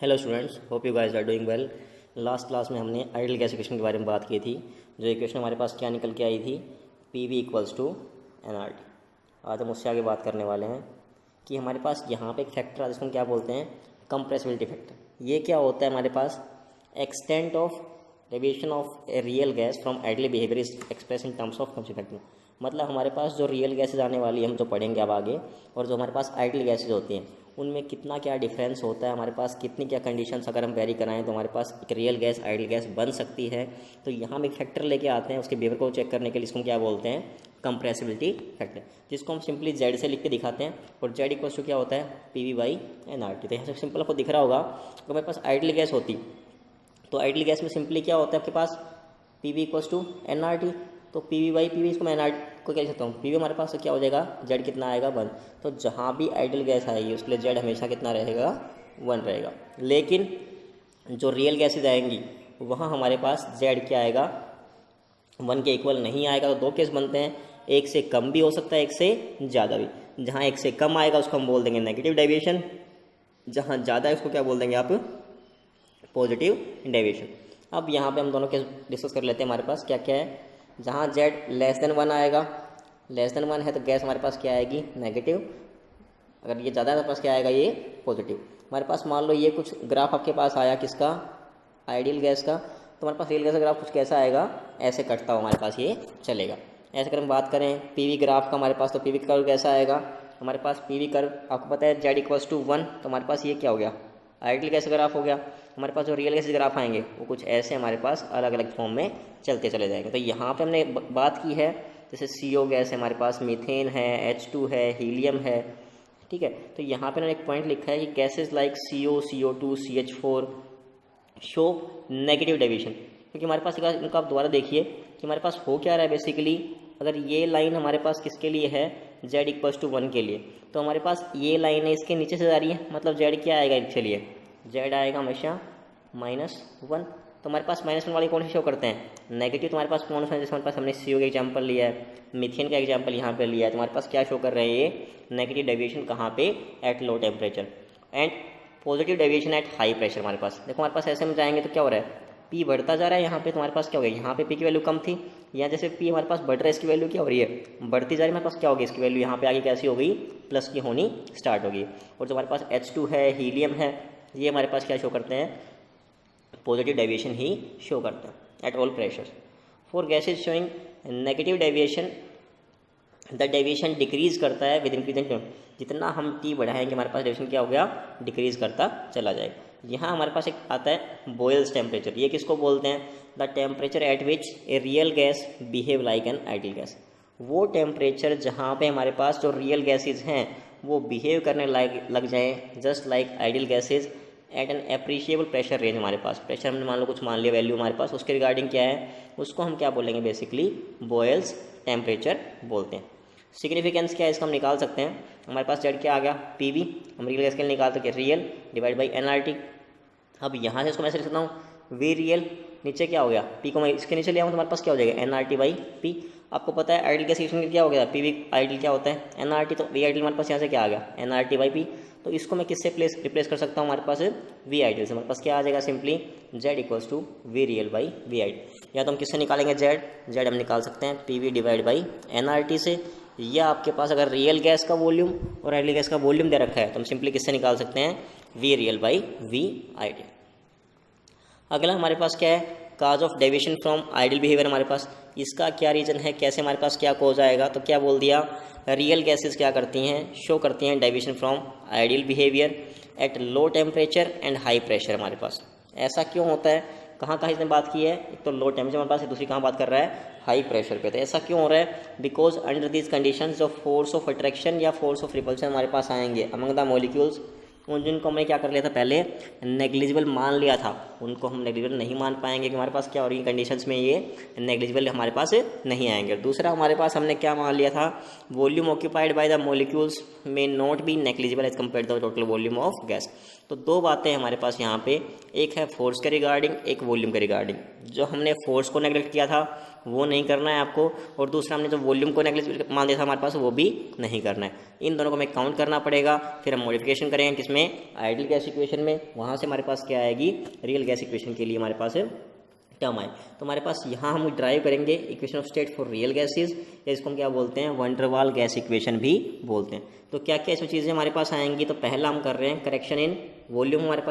Hello students, hope you guys are doing well. Last class में हमने ideal gas equation के बारे में बात की थी। जो इक्वेशन हमारे पास क्या निकल के आई थी, P V equals to N R T. आज हम उससे आगे बात करने वाले हैं कि हमारे पास यहाँ पे एक फैक्टर है जिसको हम क्या बोलते हैं, कंप्रेसिबिलिटी फैक्टर। ये क्या होता है हमारे पास, extent of deviation of a real gas from ideal behaviour is express in terms of compressibility factor. मतलब हमारे पास जो रियल गैसेज आने वाली है, हम जो पढ़ेंगे अब आगे, और जो हमारे पास आइडियल गैसेज होती हैं उनमें कितना क्या डिफरेंस होता है, हमारे पास कितनी क्या कंडीशंस अगर हम वेरी कराएं तो हमारे पास एक रियल गैस आइडियल गैस बन सकती है। तो यहाँ हम एक फैक्टर लेके आते हैं उसके बिहेवियर को चेक करने के लिए, इसको हम क्या बोलते हैं, कंप्रेसिबिलिटी फैक्टर, जिसको हम सिंपली जेड से लिख के दिखाते हैं। और जेड इक्वल टू क्या होता है, P V by N R T. तो यहाँ से सिंपल आपको दिख रहा होगा कि हमारे पास आइडियल गैस होती तो आइडियल गैस में सिंपली क्या होता है आपके पास, P V equals to N R T. तो P V by P V, इसको मैं एन आर को क्या लिख सकता हूँ, पी वी हमारे पास तो क्या हो जाएगा, जेड कितना आएगा, 1। तो जहाँ भी आइडियल गैस आएगी उसके लिए जेड हमेशा कितना रहेगा, 1 रहेगा। लेकिन जो रियल गैसेज आएंगी वहाँ हमारे पास जेड क्या आएगा, 1 के इक्वल नहीं आएगा। तो दो केस बनते हैं, एक से कम भी हो सकता है, एक से ज़्यादा भी। जहाँ एक से कम आएगा उसको हम बोल देंगे नेगेटिव डेविएशन, जहाँ ज़्यादा है उसको क्या बोल देंगे आप, पॉजिटिव डेविएशन। अब यहाँ पे हम दोनों केस डिस्कस कर लेते हैं। हमारे पास क्या क्या है, जहाँ जेड लेस देन 1 आएगा, लेस देन 1 है तो गैस हमारे पास क्या आएगी, नेगेटिव। अगर ये ज़्यादा है हमारे पास क्या आएगा, ये पॉजिटिव। हमारे पास मान लो ये कुछ ग्राफ आपके पास आया किसका, आइडियल गैस का, तो हमारे पास रियल गैस का ग्राफ कुछ कैसा आएगा, ऐसे कटता हुआ हमारे पास ये चलेगा। ऐसे अगर हम बात करें पीवी ग्राफ का हमारे पास, तो पीवी कर्व कैसा आएगा, हमारे पास पीवी कर्व आपको पता है जेड इक्वल्स टू 1। तो हमारे पास ये क्या हो गया, आइडियल गैस ग्राफ हो गया। हमारे पास जो रियल गैस ग्राफ आएंगे वो कुछ ऐसे हमारे पास अलग अलग फॉर्म में चलते चले जाएंगे। तो यहाँ पे हमने बात की है जैसे CO गैस है हमारे पास, मीथेन है, H2 है, हीलियम है, ठीक है। तो यहाँ पे मैंने एक पॉइंट लिखा है कि gases like CO, CO2, CH4 show negative deviation. क्योंकि हमारे पास इनका आप दोबारा देखिए कि हमारे पास हो क्या रहा है बेसिकली, अगर ये लाइन हमारे पास किसके लिए है, जेड इक्वल्स टू 1 के लिए, तो हमारे पास ये लाइन है इसके नीचे से जा रही है, मतलब जेड क्या आएगा इसके लिए, जेड आएगा हमेशा -1। तो हमारे पास -1 वाले कौन से शो करते हैं, नेगेटिव। तो हमारे पास कौन सा, जैसे हमारे पास हमने CO का एग्जाम्पल लिया है, मीथेन का एग्जाम्पल यहाँ पे लिया है, तो हमारे पास क्या शो कर रहे हैं, ये नेगेटिव डेविएशन कहाँ पे, at low temperature, and positive deviation at high pressure. हमारे पास देखो, हमारे पास ऐसे में जाएंगे तो क्या हो रहा है, पी बढ़ता जा रहा है। यहाँ पे तुम्हारे पास क्या हो गया, यहाँ पे पी की वैल्यू कम थी, यहाँ जैसे पी हमारे पास बढ़ रहा है, इसकी वैल्यू क्या हो रही है, बढ़ती जा रही है। हमारे पास क्या होगी, इसकी वैल्यू यहाँ पे आगे कैसी हो गई, प्लस की होनी स्टार्ट होगी। और जो हमारे पास H2 है, हीलियम है, ये हमारे पास क्या शो करते हैं, पॉजिटिव डेविएशन ही शो करते हैं at all pressure. For gases showing negative deviation the deviation decrease करता है विद इंक्रीजिंग टाइम। जितना हम टी बढ़ाएंगे हमारे पास डेविएशन क्या हो गया, डिक्रीज करता चला जाएगा। यहाँ हमारे पास एक आता है बॉयल्स टेम्परेचर। ये किसको बोलते हैं, the temperature at which A real gas behave like an ideal gas. वो टेम्परेचर जहाँ पे हमारे पास जो रियल गैसेज हैं वो बिहेव करने लग जाए just like ideal gases at an appreciable pressure range. हमारे पास प्रेशर हमने मान लो कुछ मान लिया वैल्यू हमारे पास, उसके रिगार्डिंग क्या है, उसको हम क्या बोलेंगे, बेसिकली बॉयल्स टेम्परेचर बोलते हैं। सिग्निफिकेंस क्या है इसका हम निकाल सकते हैं। हमारे पास जेड क्या आ गया, पी वी, हम रियल गैस के लिए निकाल सकते हैं, real divide by N R T. अब यहाँ से इसको मैं ऐसे लिख सकता हूँ, वी रियल, नीचे क्या हो गया, पी को मैं इसके नीचे ले आऊँ तो हमारे पास क्या हो जाएगा, N R T by P. आपको पता है आइडियल गैस इक्वेशन क्या हो गया, पी वी आइडियल क्या होता है, एन आर टी। तो वी आइडियल हमारे पास यहाँ से क्या आ गया, N R T by P. तो इसको मैं किससे रिप्लेस कर सकता हूँ, हमारे पास वी आइडियल से। हमारे पास क्या आ जाएगा, simply Z equals to V real by V ideal. या तो हम किससे निकालेंगे, जेड हम निकाल सकते हैं P V divide by N R T से, या आपके पास अगर रियल गैस का वॉल्यूम और आइडियल गैस का वॉल्यूम दे रखा है तो हम सिंपली किससे निकाल सकते हैं, V real by V ideal. अगला हमारे पास क्या है, cause of deviation from ideal behaviour. हमारे पास इसका क्या रीजन है, कैसे हमारे पास क्या कोज आएगा, तो क्या बोल दिया, रियल गैसेस क्या करती हैं, शो करती हैं deviation from ideal behaviour at low temperature and high pressure. हमारे पास ऐसा क्यों होता है, कहाँ कहाँ इसने बात की है, एक तो लो टेम्परेचर हमारे पास, दूसरी कहाँ बात कर रहा है, हाई प्रेशर पे। तो ऐसा क्यों हो रहा है, बिकॉज अंडर दीज कंडीशंस जो फोर्स ऑफ अट्रैक्शन या फोर्स ऑफ रिपल्शन हमारे पास आएंगे अमंग द मॉलिक्यूल्स, उन जिनको हमने क्या कर लिया था, पहले नेग्लिजिबल मान लिया था, उनको हम नेग्लिजिबल नहीं मान पाएंगे कि हमारे पास क्या हो रही कंडीशंस में ये नेग्लिजिबल हमारे पास नहीं आएंगे। दूसरा हमारे पास हमने क्या मान लिया था, volume occupied by the molecules may not be negligible as compare the total volume of gas. तो दो बातें हमारे पास यहाँ पे, एक है फोर्स के रिगार्डिंग, एक वॉल्यूम के रिगार्डिंग। जो हमने फोर्स को नेग्लेक्ट किया था वो नहीं करना है आपको, और दूसरा हमने जो वॉल्यूम को नेगलेक्ट मान दिया था हमारे पास, वो भी नहीं करना है। इन दोनों को हमें काउंट करना पड़ेगा, फिर हम मॉडिफिकेशन करेंगे किसमें, आइडियल गैस इक्वेशन में। वहाँ से हमारे पास क्या आएगी, रियल गैस इक्वेशन के लिए हमारे पास टर्म आए। तो हमारे पास यहाँ हम ड्राइव करेंगे equation of state for real gases, या इसको हम क्या बोलते हैं, वैन डर वाल गैस इक्वेशन भी बोलते हैं। तो क्या क्या इसमें चीज़ें हमारे पास आएंगी, तो पहला हम कर रहे हैं करेक्शन इन वॉल्यूम। हमारे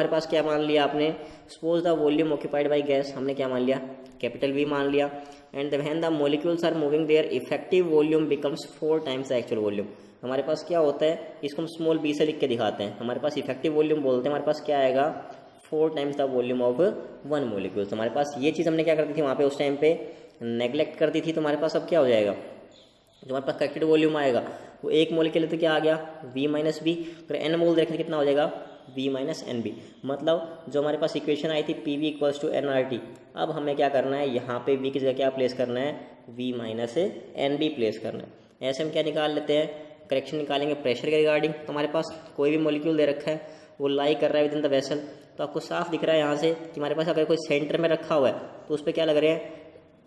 पास क्या मान लिया आपने, suppose the volume occupied by gas, हमने क्या मान लिया, कैपिटल V मान लिया। And when the molecules are moving their effective volume becomes 4 times the actual volume. हमारे पास क्या होता है, इसको हम स्मॉल b से लिख के दिखाते हैं। हमारे पास इफेक्टिव वॉल्यूम बोलते हैं, हमारे पास क्या आएगा, 4 times the volume of 1 molecule. तो हमारे पास ये चीज़ हमने क्या करती थी वहाँ पे उस टाइम पे नेग्लेक्ट कर दी थी। तो हमारे पास अब क्या हो जाएगा, जो हमारे पास करेक्टेड वॉल्यूम आएगा वो 1 मोल के लिए तो क्या आ गया, V माइनस बी। अगर n मोल देखें कितना हो जाएगा, V माइनस एन बी। मतलब जो हमारे पास इक्वेशन आई थी PV इक्वल्स टू NRT, अब हमें क्या करना है, यहाँ पे V की जगह क्या प्लेस करना है, V minus N B place करना है। ऐसे हम क्या निकाल लेते हैं, करेक्शन निकालेंगे प्रेशर के रिगार्डिंग। तो हमारे पास कोई भी मॉलिक्यूल दे रखा है, वो लाई कर रहा है विद इन द वेसल, तो आपको साफ दिख रहा है यहाँ से कि हमारे पास अगर कोई सेंटर में रखा हुआ है तो उस पर क्या लग रहे हैं,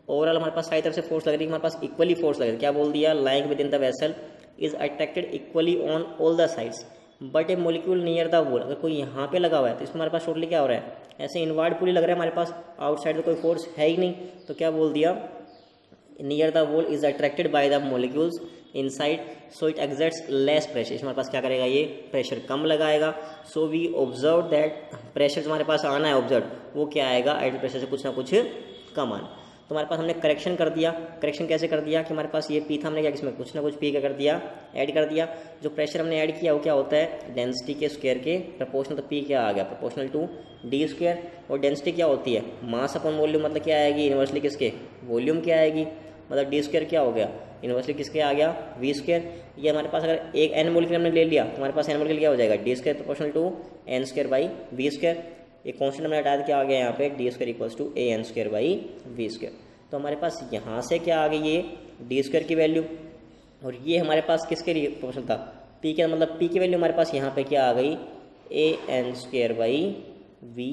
ओवरऑल हमारे पास सारी तरफ से फोर्स लग रही है, हमारे पास इक्वली फोर्स लग रही है। क्या बोल दिया, lying with in the vessel is attracted equally on all the sides but A molecule near the wall. अगर कोई यहाँ पे लगा हुआ है तो इसमें हमारे पास टोटली क्या हो रहा है, ऐसे इनवर्ड पूरी लग रहा है हमारे पास, आउटसाइड तो कोई फोर्स है ही नहीं। तो क्या बोल दिया, near the wall is attracted by the molecules inside so it exerts less pressure. हमारे पास क्या करेगा, ये प्रेशर कम लगाएगा। So we observe that pressure जो हमारे पास आना है ऑब्जर्व, वो क्या आएगा, आइडियल प्रेशर से कुछ ना कुछ कम आना। तो हमारे पास हमने करेक्शन कर दिया। करेक्शन कैसे कर दिया कि हमारे पास ये पी था, हमने क्या इसमें कुछ ना कुछ पी क्या कर दिया, ऐड कर दिया। जो प्रेशर हमने ऐड किया वो क्या होता है, डेंसिटी के स्क्वायर के प्रोपोर्शनल। तो पी क्या आ गया, प्रोपोर्शनल टू डी स्क्वायर। और डेंसिटी क्या होती है, मास अपॉन वॉल्यूम, मतलब क्या आएगी, इन्वर्सली किसके, वॉल्यूम क्या आएगी, मतलब डी स्क्वायर क्या हो गया, इन्वर्सली किसके आ गया, वी स्क्वायर। ये हमारे पास अगर एक एन मोलिक्यूल हमने ले लिया तो हमारे पास एन मोलिक्यूल क्या हो जाएगा, D square proportional to N square by V square. एक कॉन्स्टेंट हमने हटा क्या आ गया यहाँ पे, D square equals to A N square by V square. तो हमारे पास यहाँ से क्या आ गई, ये डी स्क्वायर की वैल्यू, और ये हमारे पास किसके लिए प्रोपोर्शनल था, पी के, मतलब पी की वैल्यू हमारे पास यहाँ पे क्या आ गई, A N square by V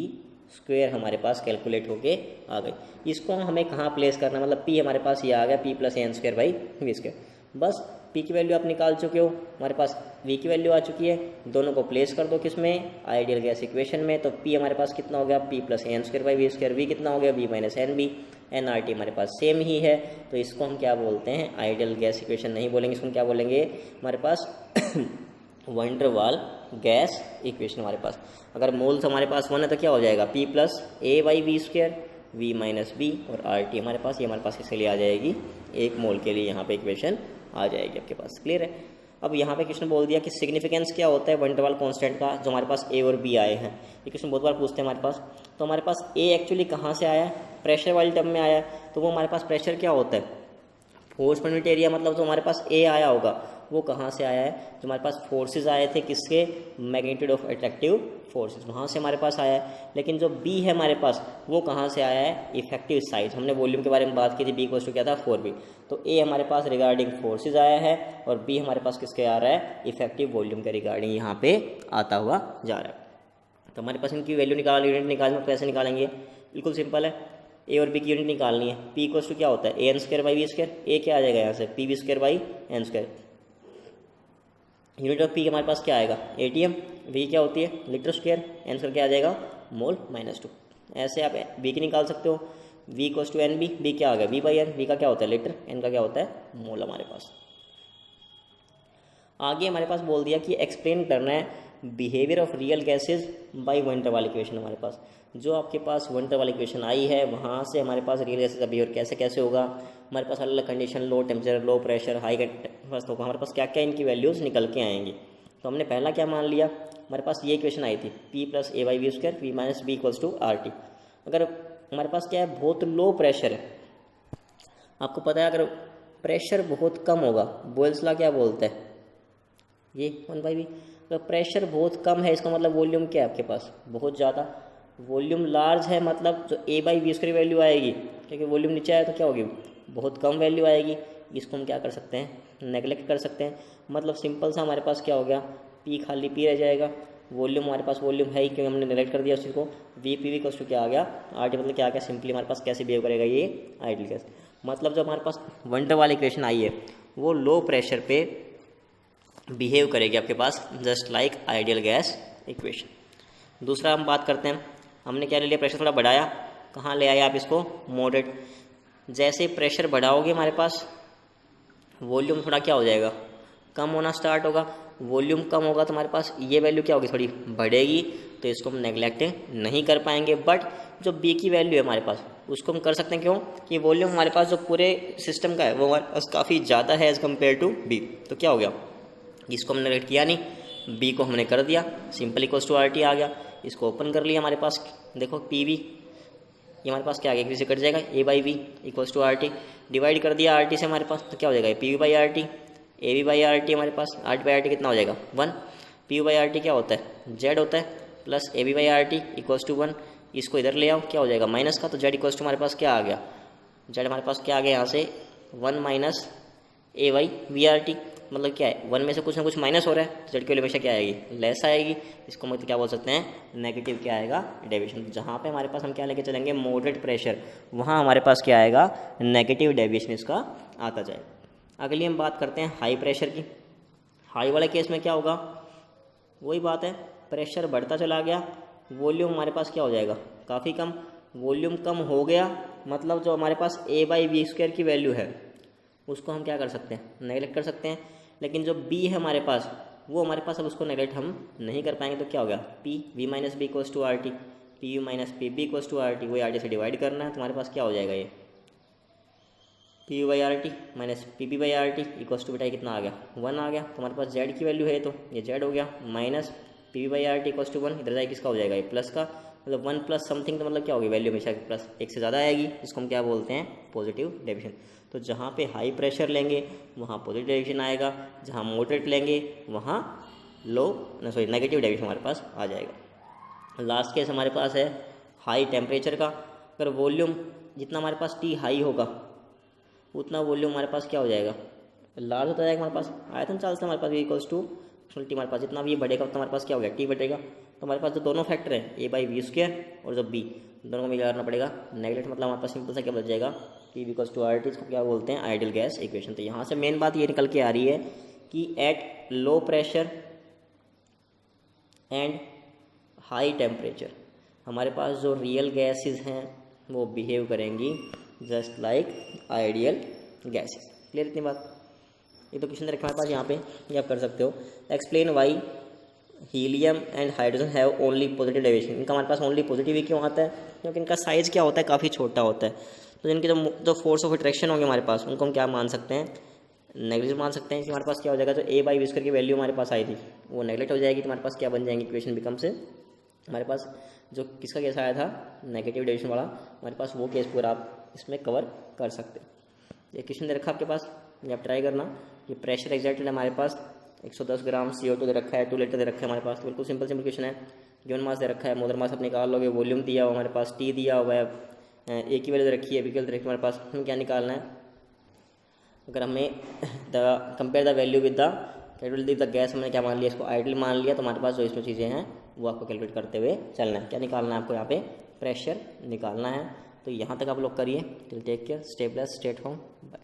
square हमारे पास कैलकुलेट होके आ गई। इसको हमें कहाँ प्लेस करना, मतलब पी हमारे पास ये आ गया, P plus N square by V square. बस पी की वैल्यू आप निकाल चुके हो, हमारे पास वी की वैल्यू आ चुकी है, दोनों को प्लेस कर दो किसमें, आइडियल गैस इक्वेशन में। तो पी हमारे पास कितना हो गया, P plus N square by V square, V कितना हो गया, V minus N B. N R T हमारे पास सेम ही है, तो इसको हम क्या बोलते हैं, आइडियल गैस इक्वेशन नहीं बोलेंगे, इसको हम क्या बोलेंगे, हमारे पास वैन डर वाल गैस इक्वेशन। हमारे पास अगर मोल्स हमारे पास 1 है तो क्या हो जाएगा, P plus A by V square, V minus B, और आर टी हमारे पास, ये हमारे पास इसके लिए आ जाएगी 1 मोल के लिए यहाँ पे इक्वेशन आ जाएगी आपके पास। क्लियर है। अब यहाँ पे क्वेश्चन बोल दिया कि सिग्निफिकेंस क्या होता है वैन डर वाल कांस्टेंट का, जो हमारे पास ए और बी आए हैं। ये क्वेश्चन बहुत बार पूछते हैं हमारे पास। तो हमारे पास ए एक्चुअली कहाँ से आया है, प्रेशर वाली टर्म में आया है। तो वो हमारे पास प्रेशर क्या होता है, फोर्स पर यूनिट एरिया, मतलब जो हमारे पास ए आया होगा वो कहाँ से आया है, जो हमारे पास फोर्सेस आए थे किसके, मैग्नीट्यूड ऑफ अट्रैक्टिव फोर्सेस, वहाँ से हमारे पास आया है। लेकिन जो बी है हमारे पास वो कहाँ से आया है, इफेक्टिव साइज। हमने वॉल्यूम के बारे में बात की थी, बी इक्वल्स टू क्या था, 4b। तो ए हमारे पास रिगार्डिंग फोर्सेज आया है, और बी हमारे पास किसके आ रहा है, इफेक्टिव वॉल्यूम के रिगार्डिंग यहाँ पे आता हुआ जा रहा है। तो हमारे पास इनकी वैल्यू यूनिट निकालनी, तो कैसे निकालेंगे, बिल्कुल सिंपल है। ए और बी की यूनिट निकालनी है, पी इक्वल्स टू क्या होता है, A N square by V square. A क्या आ जाएगा यहाँ से, P V square by N square. Unit of P हमारे पास क्या आएगा, एटीएम। वी क्या होती है, लीटर स्क्वायर। एन स्क्वायर क्या आ जाएगा, मोल माइनस 2। ऐसे आप बी की निकाल सकते हो, V equals to N B. B क्या आ गया, वी बाई एन। वी का क्या होता है, लीटर। एन का क्या होता है, मोल हमारे पास। आगे हमारे पास बोल दिया कि एक्सप्लेन करना है behaviour of real gases by van der Waals equation. हमारे पास जो आपके पास वैन डर वाल इक्वेशन आई है, वहाँ से हमारे पास रियल गैसेज का बिहेवियर कैसे कैसे होगा। हमारे पास अलग अलग condition, low temperature, low pressure, high first होगा, हमारे पास क्या क्या इनकी वैल्यूज़ निकल के आएंगी। तो हमने पहला क्या मान लिया, हमारे पास ये इक्वेशन आई थी, P plus A by V square, V minus B equals to R T. अगर हमारे पास क्या है, बहुत लो प्रेशर है, आपको पता है अगर प्रेशर बहुत कम होगा, बॉयल्स लॉ क्या बोलता है, ये 1/v। तो प्रेशर बहुत कम है, इसका मतलब वॉल्यूम क्या है आपके पास, बहुत ज़्यादा। वॉल्यूम लार्ज है, मतलब जो ए बाई वी स्क्वायर वैल्यू आएगी, क्योंकि वॉल्यूम नीचे आया तो क्या होगी, बहुत कम वैल्यू आएगी। इसको हम क्या कर सकते हैं, नेगलेक्ट कर सकते हैं। मतलब सिंपल सा हमारे पास क्या हो गया, पी खाली पी रह जाएगा, वॉल्यूम हमारे पास वॉल्यूम है ही क्योंकि हमने नेगलेक्ट कर दिया उस चीज़ को। V P V equals to क्या आ गया, आर टी मतलब क्या आ गया, सिंपली हमारे पास कैसे बिहेव करेगा ये आइडियल गैस। मतलब जब हमारे पास वन डर वाली इक्वेशन आई है वो लो प्रेशर पे बिहेव करेगी आपके पास just like ideal gas equation. दूसरा हम बात करते हैं, हमने क्या ले लिया, प्रेशर थोड़ा बढ़ाया, कहाँ ले आए आप इसको, मॉडरेट। जैसे प्रेशर बढ़ाओगे हमारे पास वॉल्यूम थोड़ा क्या हो जाएगा, कम होना स्टार्ट होगा। वॉल्यूम कम होगा तो हमारे पास ये वैल्यू क्या होगी, थोड़ी बढ़ेगी, तो इसको हम नेगलेक्ट नहीं कर पाएंगे। बट जो बी की वैल्यू है हमारे पास उसको हम कर सकते हैं, क्यों कि वॉल्यूम हमारे पास जो पूरे सिस्टम का है वो हमारे पास काफ़ी ज़्यादा है एज़ कम्पेयर टू बी। तो क्या हो गया, इसको हमने नेगलेक्ट किया नहीं, बी को हमने कर दिया, simple equals to R T आ गया। इसको ओपन कर लिया, हमारे पास देखो पी वी, ये हमारे पास क्या आ गया, किसी कट जाएगा, A by V equals to R T, divide कर दिया आर टी से हमारे पास, तो क्या हो जाएगा, P V by R T, A V by R T हमारे पास, R T by R T कितना हो जाएगा 1, P V by R T क्या होता है जेड होता है, plus A V by R T equals to 1, इसको इधर ले आओ क्या हो जाएगा माइनस का, तो जेड इक्वल्स टू हमारे पास क्या आ गया, जेड हमारे पास क्या आ गया यहाँ से 1 minus A by V R T, मतलब क्या है 1 में से कुछ ना कुछ माइनस हो रहा है, तो जेड की वैल्यू हमेशा क्या आएगी, लेस आएगी। इसको मतलब क्या बोल सकते हैं, नेगेटिव क्या आएगा डेविएशन। जहाँ पे हमारे पास हम क्या लेके चलेंगे, मॉडरेट प्रेशर, वहाँ हमारे पास क्या आएगा, नेगेटिव डेविएशन इसका आता जाएगा। अगली हम बात करते हैं हाई प्रेशर की। हाई वाले केस में क्या होगा, वही बात है, प्रेशर बढ़ता चला गया, वॉल्यूम हमारे पास क्या हो जाएगा, काफ़ी कम। वॉल्यूम कम हो गया मतलब जो हमारे पास ए बाई वी स्क्वायर की वैल्यू है उसको हम क्या कर सकते हैं, नेगलेक्ट कर सकते हैं। लेकिन जो बी है हमारे पास वो हमारे पास अब उसको नेगलेक्ट हम नहीं कर पाएंगे, तो क्या हो गया, P V minus B equals to R T, P V minus P B equals to R T, वही आर टी से डिवाइड करना है, तो हमारे पास क्या हो जाएगा, ये P V by R T minus P B by R T equals to बेटा कितना आ गया 1 आ गया। तो हमारे पास जेड की वैल्यू है तो ये जेड हो गया, minus P V by R T equals to 1, इधर जाए किसका हो जाएगा, ये प्लस का, मतलब 1 प्लस समथिंग, तो मतलब क्या होगी, वैल्यू हमेशा प्लस 1 से ज़्यादा आएगी, इसको हम क्या बोलते हैं, पॉजिटिव डेविएशन। तो जहाँ पे हाई प्रेशर लेंगे वहाँ पॉजिटिव डेविएशन आएगा, जहाँ मॉडरेट लेंगे वहाँ नेगेटिव डेविएशन हमारे पास आ जाएगा। लास्ट केस हमारे पास है हाई टेम्परेचर का। अगर वॉल्यूम जितना हमारे पास टी हाई होगा उतना वॉल्यूम हमारे पास क्या हो जाएगा, लार्ज होता जाएगा। हमारे पास आयतन चार्ज से हमारे पास इक्वल्स टू टी, हमारे पास जितना भी बढ़ेगा उतना हमारे पास क्या हो गया, टी बढ़ेगा। तो हमारे पास जो दोनों फैक्टर है ए बाई वी स्क्वायर और जो बी, दोनों को मिला करना पड़ेगा, नेगलेक्ट मतलब हमारे पास सिंपल सा क्या बच जाएगा, P equals to R T, इसको क्या बोलते हैं, आइडियल गैस इक्वेशन। तो यहाँ से मेन बात ये निकल के आ रही है कि at low pressure and high temperature हमारे पास जो रियल गैसेस हैं वो बिहेव करेंगी just like ideal gases. Clear इतनी बात, ये तो क्वेश्चन रखा हमारे पास यहाँ पे, ये आप कर सकते हो। Explain why helium and hydrogen have only positive deviation. इनका हमारे पास ओनली पॉजिटिव ही क्यों आता है, क्योंकि इनका साइज़ क्या होता है, काफ़ी छोटा होता है। तो इनके जो फोर्स ऑफ अट्रैक्शन होंगे हमारे पास उनको हम क्या मान सकते हैं, नेगेटिव मान सकते हैं। कि हमारे पास क्या हो जाएगा, जो ए बाई वी स्क्वायर की वैल्यू हमारे पास आई थी वो नेगलेक्ट हो जाएगी, तो हमारे पास क्या बन जाएंगी, इक्वेशन बिकम से हमारे पास जो किसका केस आया था नेगेटिव डेविएशन वाला, हमारे पास वो केस पूरा आप इसमें कवर कर सकते हैं। ये क्वेश्चन दे रखा आपके पास, ये आप ट्राई करना। ये प्रेशर एग्जैक्टली हमारे पास 110 ग्राम CO2 दे रखा है, 2 लीटर दे रखा है हमारे पास, तो बिल्कुल सिंपल क्वेश्चन है। गिवन मास दे रखा है, मोलर मास आप निकाल लोगे, वॉल्यूम दिया हुआ हमारे पास, टी दिया हुआ है, ए की वैल्यू दे रखी है, बी की वैल्यू दे रखी है हमारे पास, हमें क्या निकालना है। अगर हमें compare the value with the calculate the gas, हमने क्या मान लिया, इसको आइडियल मान लिया, तो हमारे पास जो इसमें चीज़ें हैं वो आपको कैलकुलेट करते हुए चलना है। क्या निकालना है आपको, यहाँ पे प्रेशर निकालना है। तो यहाँ तक आप लोग करिए। Till take care, stay blessed, stay at home, bye.